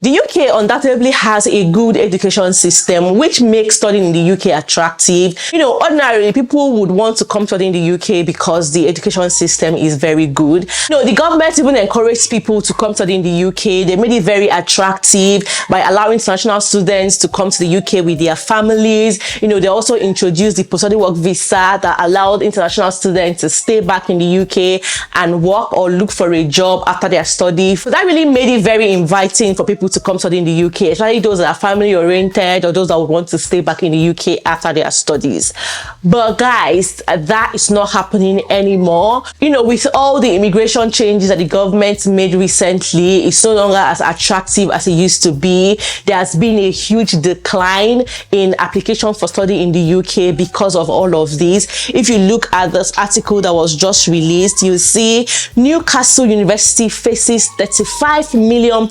The UK undoubtedly has a good education system, which makes studying in the UK attractive. Ordinarily, people would want to come study in the UK because the education system is very good. The government even encouraged people to come study in the UK. They made it very attractive by allowing international students to come to the UK with their families. They also introduced the post-study work visa that allowed international students to stay back in the UK and work or look for a job after their study. So that really made it very inviting for people to come study in the UK, especially those that are family oriented or those that would want to stay back in the UK after their studies. But guys, that is not happening anymore. With all the immigration changes that the government made recently, it's no longer as attractive as it used to be. There has been a huge decline in application for study in the UK because of all of these. If you look at this article that was just released, you'll see Newcastle University faces £35 million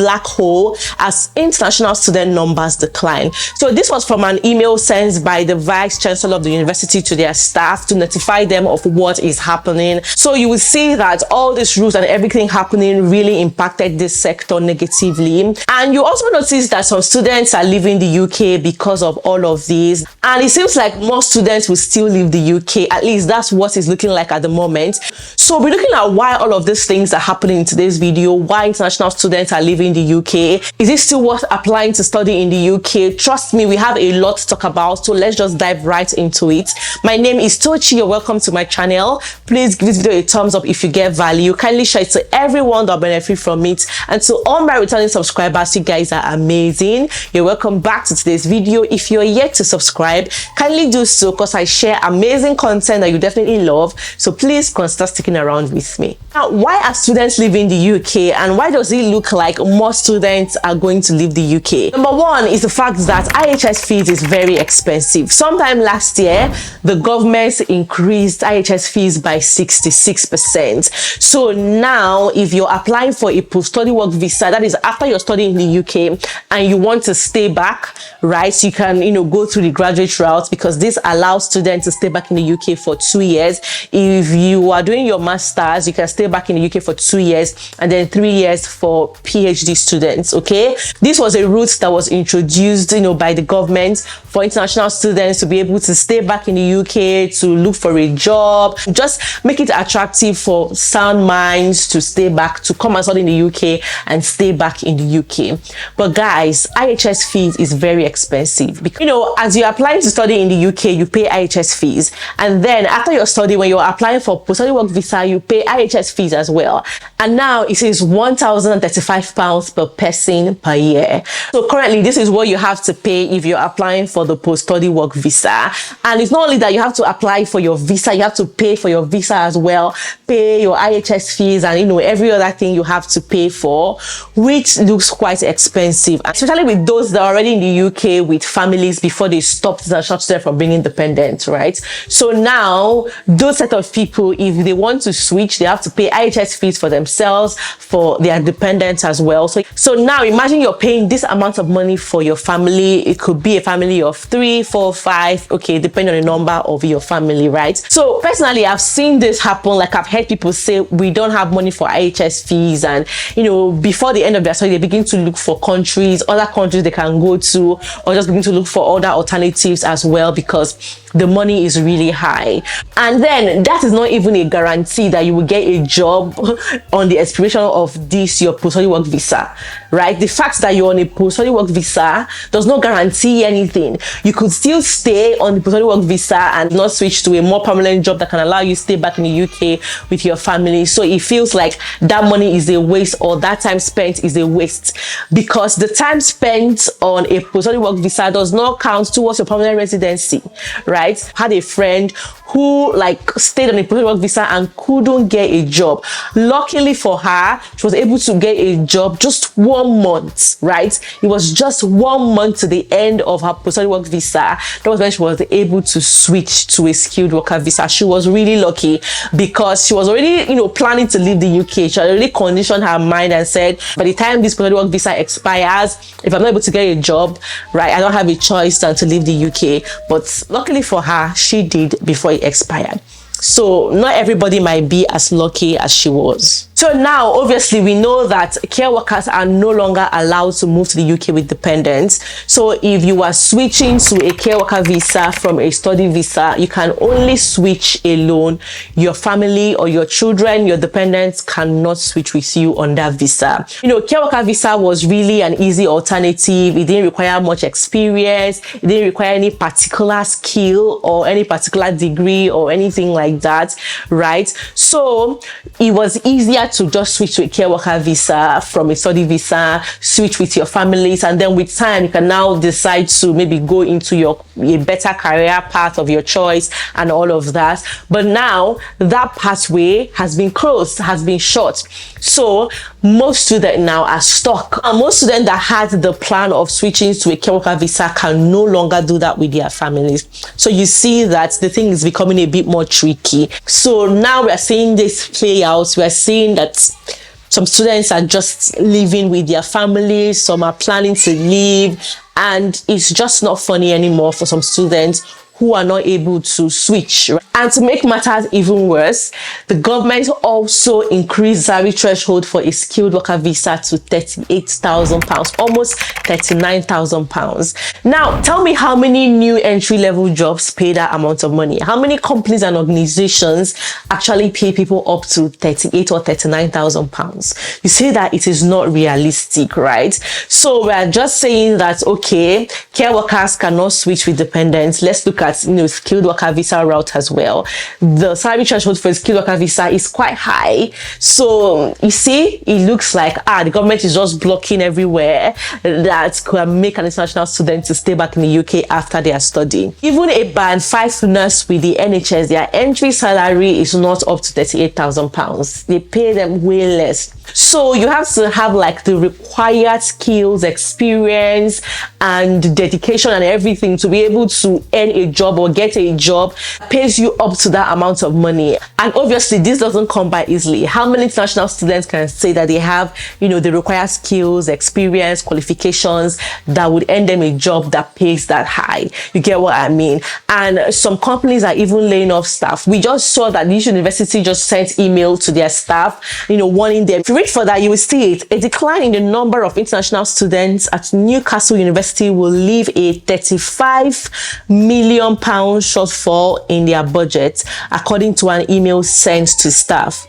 black hole as international student numbers decline. So this was from an email sent by the vice chancellor of the university to their staff to notify them of what is happening. So you will see that all these rules and everything happening really impacted this sector negatively. And you also notice that some students are leaving the UK because of all of these. And it seems like most students will still leave the UK. At least that's what it's looking like at the moment. So we're looking at why all of these things are happening in today's video, why international students are leaving the UK. Is it still worth applying to study in the UK? Trust me, we have a lot to talk about, so let's just dive right into it. My name is Tochi. You're welcome to my channel. Please give this video a thumbs up if you get value. Kindly share it to everyone that will benefit from it. And to all my returning subscribers, you guys are amazing. You're welcome back to today's video. If you're yet to subscribe, kindly do so because I share amazing content that you definitely love. So please consider sticking around with me. Now, why are students leaving the UK and why does it look like more students are going to leave the UK? Number one is the fact that IHS fees is very expensive. Sometime last year, the government increased IHS fees by 66%. So now, if you're applying for a post-study work visa, that is after you're studying in the UK and you want to stay back, right? You can, go through the graduate route because this allows students to stay back in the UK for 2 years. If you are doing your master's, you can stay back in the UK for 2 years and then 3 years for PhD students. Okay, this was a route that was introduced by the government for international students to be able to stay back in the UK to look for a job, just make it attractive for sound minds to stay back, to come and study in the UK and stay back in the UK. But guys, IHS fees is very expensive because as you're applying to study in the UK, you pay IHS fees, and then after your study, when you're applying for post-study work visa, you pay IHS fees as well. And now it is £1,035 per person per year. So currently this is what you have to pay if you're applying for the post-study work visa. And it's not only that you have to apply for your visa, you have to pay for your visa as well, pay your IHS fees and every other thing you have to pay for, which looks quite expensive, especially with those that are already in the UK with families before they stopped international students from being independent, right? So now those set of people, if they want to switch, they have to pay IHS fees for themselves, for their dependents as well. So now imagine you're paying this amount of money for your family. It could be a family of 3, 4, 5, okay, depending on the number of your family, right? So personally, I've seen this happen. Like I've heard people say we don't have money for IHS fees, and before the end of their study, they begin to look for other countries they can go to, or just begin to look for other alternatives as well because the money is really high. And then that is not even a guarantee that you will get a job on the expiration of this your post-study work visa, right? The fact that you're on a post-study work visa does not guarantee anything. You could still stay on the post-study work visa and not switch to a more permanent job that can allow you to stay back in the UK with your family. So it feels like that money is a waste, or that time spent is a waste, because the time spent on a post-study work visa does not count towards your permanent residency, right? I had a friend who stayed on a post-study work visa and couldn't get a job. Luckily for her, she was able to get a job just 1 month, right? It was just 1 month to the end of her post-study work visa. That was when she was able to switch to a skilled worker visa. She was really lucky because she was already, planning to leave the UK. She had already conditioned her mind and said, by the time this post-study work visa expires, if I'm not able to get a job, right, I don't have a choice than to leave the UK. But luckily for her, she did before it expired. So not everybody might be as lucky as she was. So now, obviously, we know that care workers are no longer allowed to move to the UK with dependents. So if you are switching to a care worker visa from a study visa, you can only switch alone. Your family or your children, your dependents cannot switch with you on that visa. You know, care worker visa was really an easy alternative. It didn't require much experience. It didn't require any particular skill or any particular degree or anything like that, right? So it was easier to just switch to a care worker visa from a study visa, switch with your families, and then with time you can now decide to maybe go into a better career path of your choice and all of that. But now that pathway has been closed, has been shut. So most students now are stuck. And most students that had the plan of switching to a care worker visa can no longer do that with their families. So you see that the thing is becoming a bit more tricky. So now we are seeing this play out. We are seeing that some students are just living with their families, some are planning to leave, and it's just not funny anymore for some students who are not able to switch. And to make matters even worse, the government also increased salary threshold for a skilled worker visa to £38,000, almost £39,000. Now, tell me how many new entry-level jobs pay that amount of money? How many companies and organizations actually pay people up to £38,000 or £39,000? You say that it is not realistic, right? So we're just saying that, okay, care workers cannot switch with dependents. Let's look at, skilled worker visa route as well. The salary threshold for a skilled worker visa is quite high. So you see, it looks like the government is just blocking everywhere that could make an international student to stay back in the UK after their study. Even a band 5 nurse with the NHS, their entry salary is not up to £38,000. They pay them way less. So you have to have like the required skills, experience, and dedication and everything to be able to earn a job or get a job that pays you up to that amount of money. And obviously this doesn't come by easily. How many international students can say that they have, the required skills, experience, qualifications that would earn them a job that pays that high? You get what I mean? And some companies are even laying off staff. We just saw that this university just sent email to their staff, warning them. If you read for that, you will see it. A decline in the number of international students at Newcastle University will leave a £35 million shortfall in their budget, according to an email sent to staff.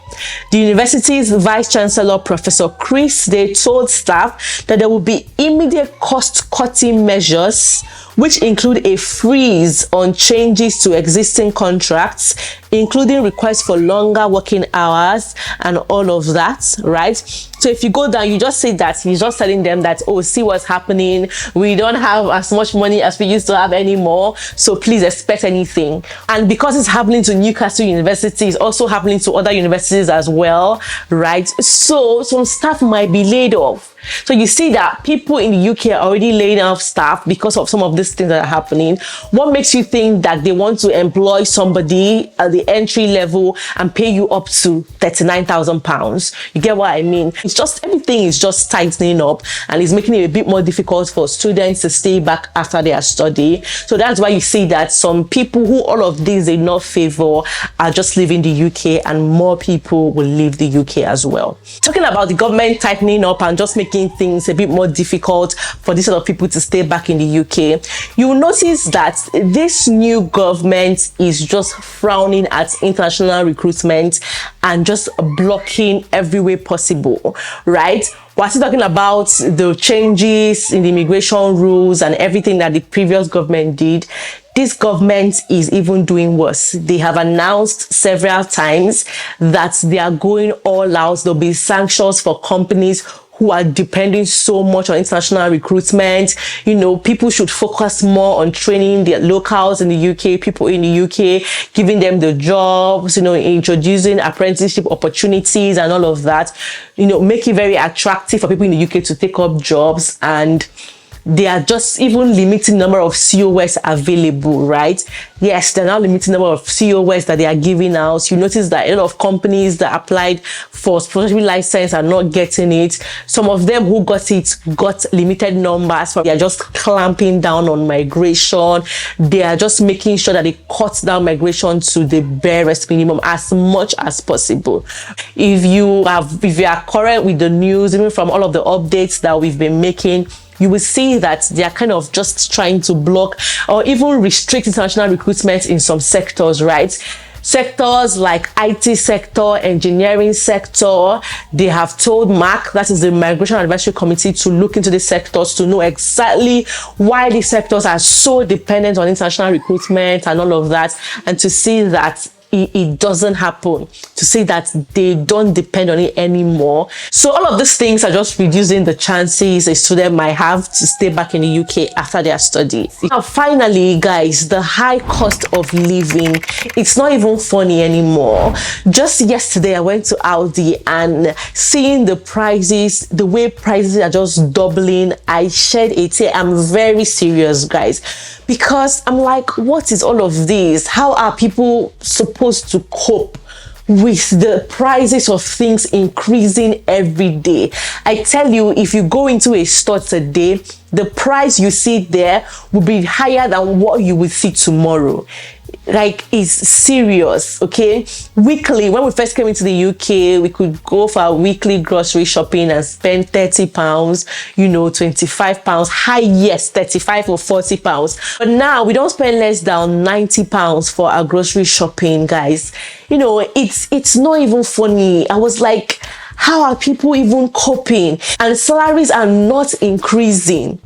The university's Vice Chancellor, Professor Chris Day, told staff that there will be immediate cost-cutting measures, which include a freeze on changes to existing contracts, including requests for longer working hours and all of that, right? So if you go down, you just see that he's just telling them that, oh, see what's happening. We don't have as much money as we used to have anymore. So please expect anything. And because it's happening to Newcastle University, it's also happening to other universities as well, right? So some staff might be laid off. So you see that people in the UK are already laying off staff because of some of these things that are happening. What makes you think that they want to employ somebody at the entry level and pay you up to £39,000? You get what I mean? It's just, everything is just tightening up and it's making it a bit more difficult for students to stay back after their study. So that's why you see that some people who all of these did not favor are just leaving the UK, and more people will leave the UK as well. Talking about the government tightening up and just making things a bit more difficult for these sort of people to stay back in the UK, you will notice that this new government is just frowning at international recruitment and just blocking every way possible, right? We're still talking about the changes in the immigration rules and everything that the previous government did. This government is even doing worse. They have announced several times that they are going all out. There'll be sanctions for companies who are depending so much on international recruitment. People should focus more on training the locals in the UK, people in the UK, giving them the jobs, introducing apprenticeship opportunities and all of that, make it very attractive for people in the UK to take up jobs and they are just even limiting number of COS available, right? Yes, they're now limiting number of COS that they are giving out. You notice that a lot of companies that applied for sponsorship license are not getting it. Some of them who got it got limited numbers. They are just clamping down on migration. They are just making sure that they cut down migration to the barest minimum as much as possible. If you are current with the news, even from all of the updates that we've been making, you will see that they are kind of just trying to block or even restrict international recruitment in some sectors, right? Sectors like IT sector, engineering sector, they have told MAC, that is the Migration Advisory Committee, to look into these sectors to know exactly why these sectors are so dependent on international recruitment and all of that, and to see that it doesn't happen, to say that they don't depend on it anymore. So all of these things are just reducing the chances a student might have to stay back in the UK after their studies. Now finally guys, the high cost of living, it's not even funny anymore. Just yesterday I went to Aldi and seeing the prices, the way prices are just doubling, I shed a tear. I'm very serious guys, because I'm like, what is all of this? How are people supposed to cope with the prices of things increasing every day? I tell you, if you go into a store today, the price you see there will be higher than what you will see tomorrow. Like, it's serious. Okay, weekly, when we first came into the UK, we could go for a weekly grocery shopping and spend £30, you know, £25, highest 35 or £40. But now we don't spend less than £90 for our grocery shopping, guys. You know, it's not even funny. I was like, how are people even coping? And salaries are not increasing.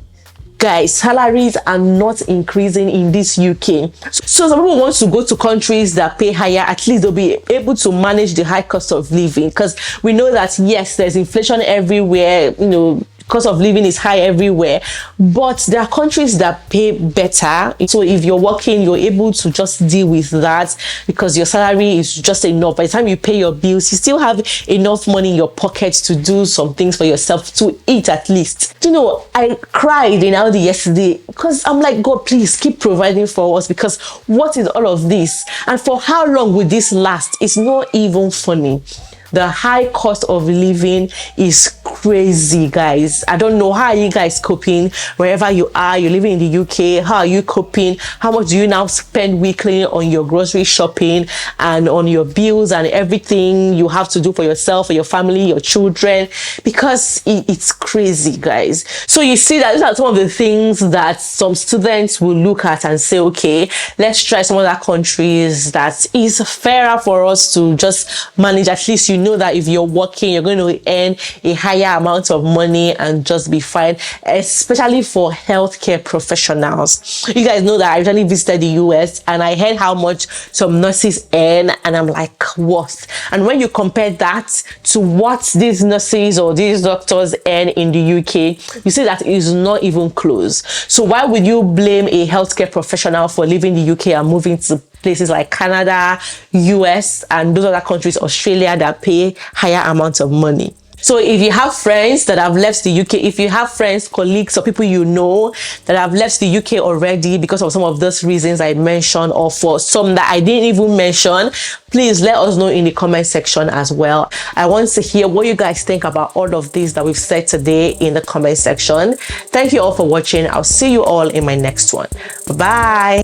Guys, salaries are not increasing in this UK. So some people want to go to countries that pay higher. At least they'll be able to manage the high cost of living, because we know that yes, there's inflation everywhere, you know, cost of living is high everywhere, but there are countries that pay better. So if you're working, you're able to just deal with that because your salary is just enough. By the time you pay your bills, you still have enough money in your pocket to do some things for yourself, to eat at least. You know, I cried in Aldi yesterday because I'm like, God, please keep providing for us, because what is all of this? And for how long will this last? It's not even funny. The high cost of living is crazy, guys. I don't know, how are you guys coping wherever you are? You're living in the UK. How are you coping? How much do you now spend weekly on your grocery shopping and on your bills and everything you have to do for yourself, for your family, your children? Because it's crazy, guys. So you see that these are some of the things that some students will look at and say, okay, let's try some other countries that is fairer for us to just manage. At least you know that if you're working, you're going to earn a higher amount of money and just be fine, especially for healthcare professionals. You guys know that I recently visited the US and I heard how much some nurses earn, and I'm like, what? And when you compare that to what these nurses or these doctors earn in the UK, you see that it's not even close. So why would you blame a healthcare professional for leaving the UK and moving to places like Canada, US, and those other countries, Australia, that pay higher amounts of money? So if you have friends that have left the UK, if you have friends, colleagues, or people you know that have left the UK already because of some of those reasons I mentioned, or for some that I didn't even mention, please let us know in the comment section as well. I want to hear what you guys think about all of this that we've said today in the comment section. Thank you all for watching. I'll see you all in my next one. Bye.